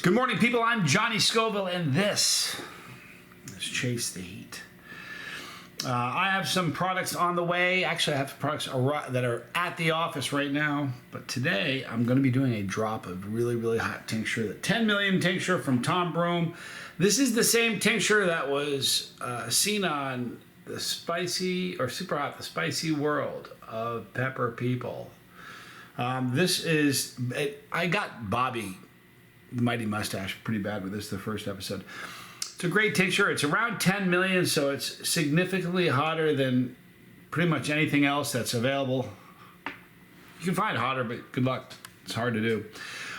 Good morning, people. I'm Johnny Scoville, and this is Chase the Heat. I have some products on the way. Actually, I have products that are at the office right now. But today, I'm going to be doing a drop of really, really hot tincture. The 10 million tincture from Tom Broom. This is the same tincture that was seen on the spicy or super hot, the spicy world of pepper people. I got Bobby, the Mighty Mustache, pretty bad with this, the first episode. It's a great tincture. It's around 10 million, so it's significantly hotter than pretty much anything else that's available. You can find hotter, but good luck. It's hard to do.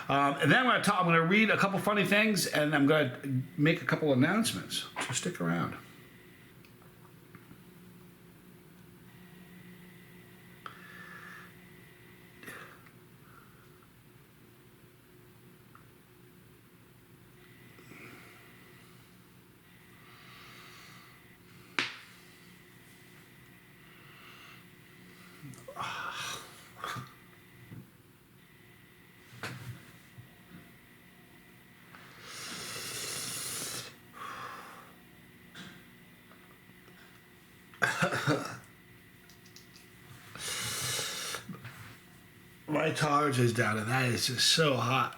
And then I'm going to read a couple funny things, and I'm going to make a couple announcements. So stick around. My tolerance is down, and that is just so hot.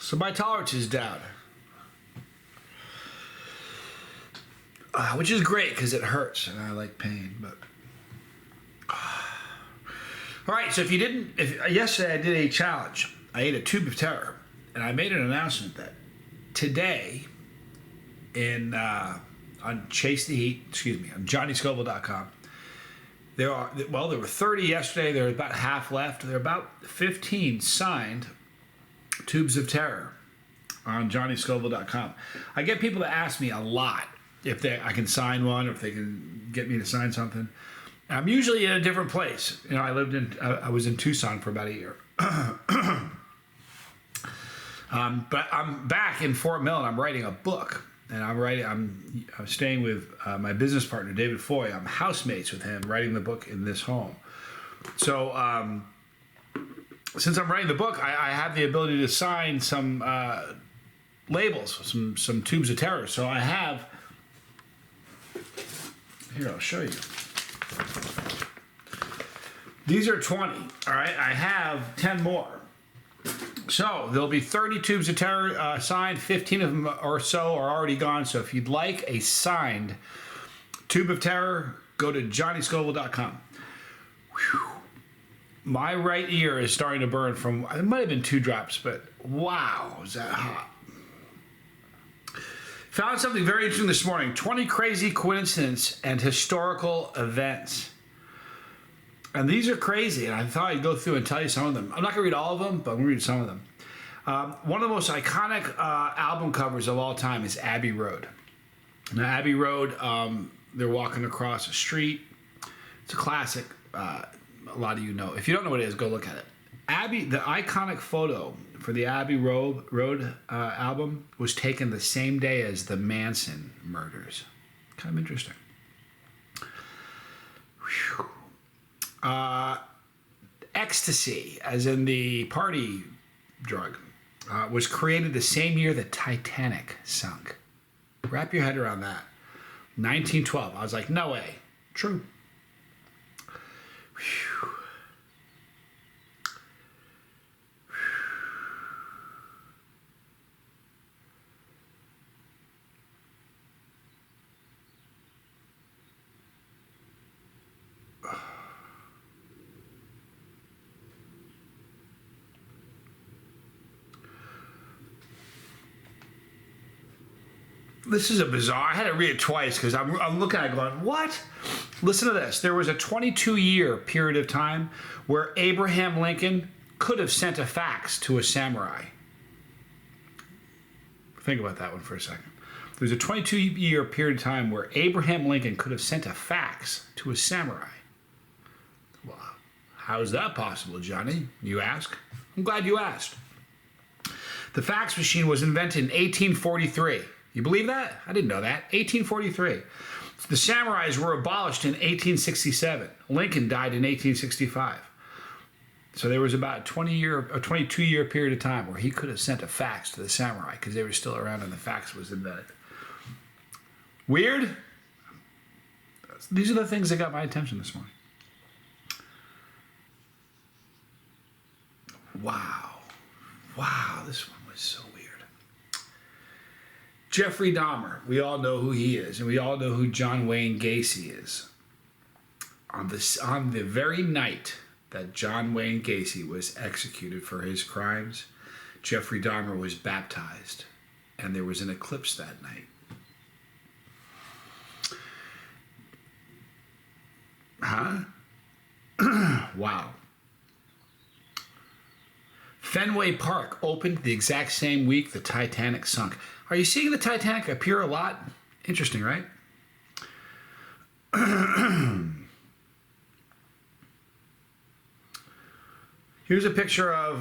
So my tolerance is down, which is great because it hurts, and I like pain, but. All right, so yesterday I did a challenge. I ate a tube of terror, and I made an announcement that today on Chase the Heat, on JohnnyScoville.com, there were 30 yesterday. There are about half left. There are about 15 signed tubes of terror on JohnnyScoville.com. I get people to ask me a lot if I can sign one or if they can get me to sign something. I'm usually in a different place. You know, I was in Tucson for about a year. But I'm back in Fort Mill, and I'm writing a book. And I'm staying with my business partner, David Foy. I'm housemates with him, writing the book in this home. So since I'm writing the book, I have the ability to sign some labels, some tubes of terror. So I have, here, I'll show you. These are 20, all right? I have 10 more. So there'll be 30 tubes of terror signed. 15 of them or so are already gone. So if you'd like a signed tube of terror, go to JohnnyScoville.com. Whew. My right ear is starting to burn from, it might have been 2 drops, but wow, is that hot. Found something very interesting this morning. 20 crazy coincidences and historical events. And these are crazy, and I thought I'd go through and tell you some of them. I'm not going to read all of them, but I'm going to read some of them. One of the most iconic album covers of all time is Abbey Road. Now, Abbey Road, they're walking across a street. It's a classic. A lot of you know. If you don't know what it is, go look at it. The iconic photo for the Abbey Road album was taken the same day as the Manson murders. Kind of interesting. Whew. Ecstasy, as in the party drug, was created the same year the Titanic sunk. Wrap your head around that. 1912. I was like, no way. True. Whew. This is a bizarre. I had to read it twice because I'm looking at it going, what? Listen to this. There was a 22-year period of time where Abraham Lincoln could have sent a fax to a samurai. Think about that one for a second. There was a 22-year period of time where Abraham Lincoln could have sent a fax to a samurai. Well, how is that possible, Johnny? You ask. I'm glad you asked. The fax machine was invented in 1843. You believe that? I didn't know that. 1843. The samurais were abolished in 1867. Lincoln died in 1865. So there was about a 22-year period of time where he could have sent a fax to the samurai because they were still around and the fax was invented. Weird? These are the things that got my attention this morning. Wow. Wow, this one was so weird. Jeffrey Dahmer, we all know who he is, and we all know who John Wayne Gacy is. On the very night that John Wayne Gacy was executed for his crimes, Jeffrey Dahmer was baptized, and there was an eclipse that night. Huh? Wow. Fenway Park opened the exact same week the Titanic sunk. Are you seeing the Titanic appear a lot? Interesting, right? Here's a picture of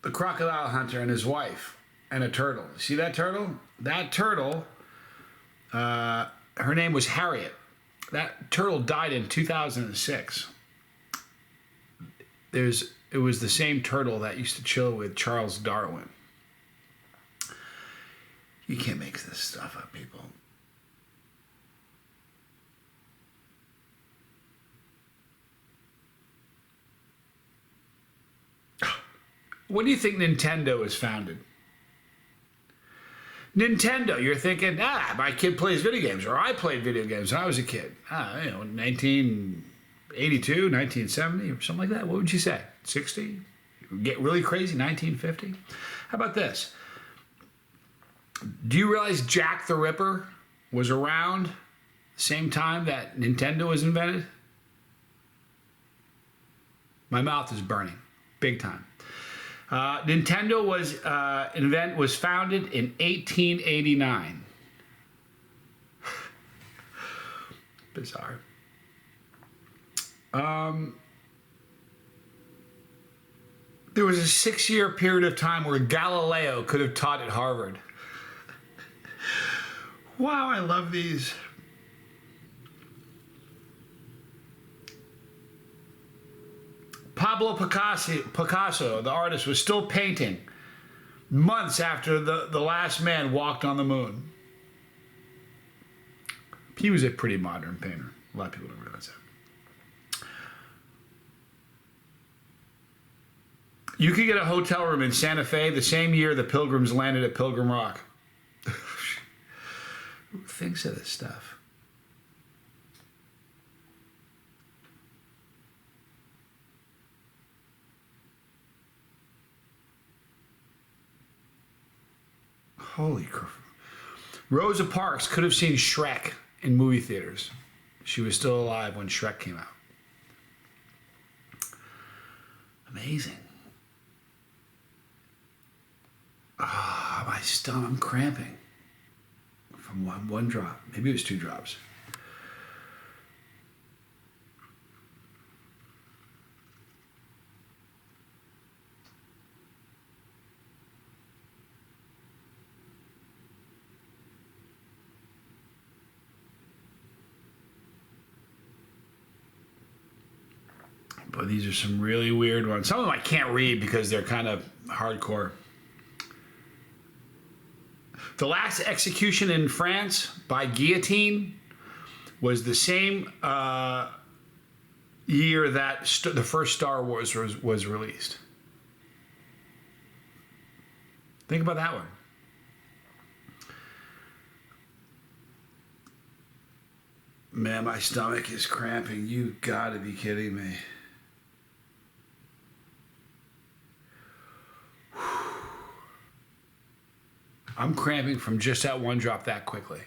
the crocodile hunter and his wife and a turtle. See that turtle? That turtle, her name was Harriet. That turtle died in 2006. It was the same turtle that used to chill with Charles Darwin. You can't make this stuff up, people. When do you think Nintendo was founded? Nintendo, you're thinking, my kid plays video games, or I played video games when I was a kid. 1982, 1970, or something like that. What would you say? 60? Get really crazy, 1950? How about this? Do you realize Jack the Ripper was around the same time that Nintendo was invented? My mouth is burning, big time. Nintendo was founded in 1889. Bizarre. There was a 6-year period of time where Galileo could have taught at Harvard. Wow, I love these. Pablo Picasso, the artist, was still painting months after the last man walked on the moon. He was a pretty modern painter. A lot of people don't realize that. You could get a hotel room in Santa Fe the same year the Pilgrims landed at Pilgrim Rock. Who thinks of this stuff? Holy crap. Rosa Parks could have seen Shrek in movie theaters. She was still alive when Shrek came out. Amazing. My stomach, I'm cramping from one drop. Maybe it was 2 drops. But these are some really weird ones. Some of them I can't read because they're kind of hardcore. The last execution in France by guillotine was the same year that the first Star Wars was released. Think about that one. Man, my stomach is cramping. You gotta be kidding me. I'm cramping from just that one drop that quickly.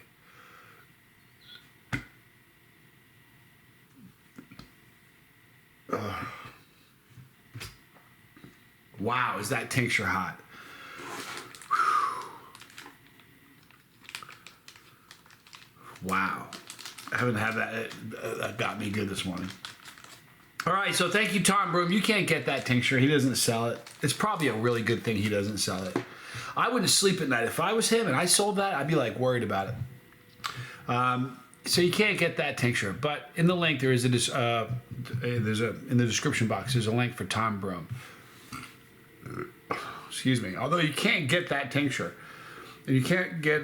Wow, is that tincture hot? Wow. I haven't had that. That got me good this morning. All right, so thank you, Tom Broom. You can't get that tincture. He doesn't sell it. It's probably a really good thing he doesn't sell it. I wouldn't sleep at night. If I was him and I sold that, I'd be like worried about it. So you can't get that tincture. But in the link, in the description box, there's a link for Tom Broom. Excuse me. Although you can't get that tincture, and you can't get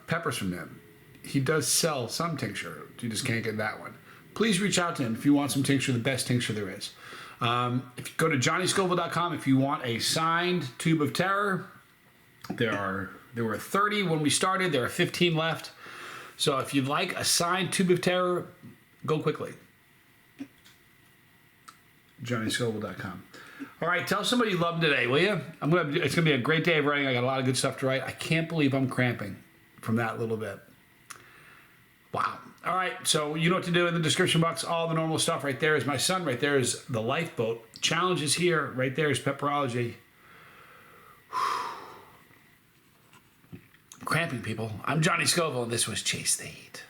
peppers from him. He does sell some tincture. You just can't get that one. Please reach out to him if you want some tincture, the best tincture there is. If you go to johnnyscoville.com, if you want a signed tube of terror, there were 30 when we started. There are 15 left. So if you'd like a signed tube of terror, go quickly. johnnyscoville.com. All right, tell somebody you love them today, will you? It's gonna be a great day of writing. I got a lot of good stuff to write. I can't believe I'm cramping from that little bit. Wow. All right, so you know what to do in the description box. All the normal stuff right there is my son. Right there is the lifeboat. Challenge is here. Right there is pepperology. Cramping, people. I'm Johnny Scoville, and this was Chase the Heat.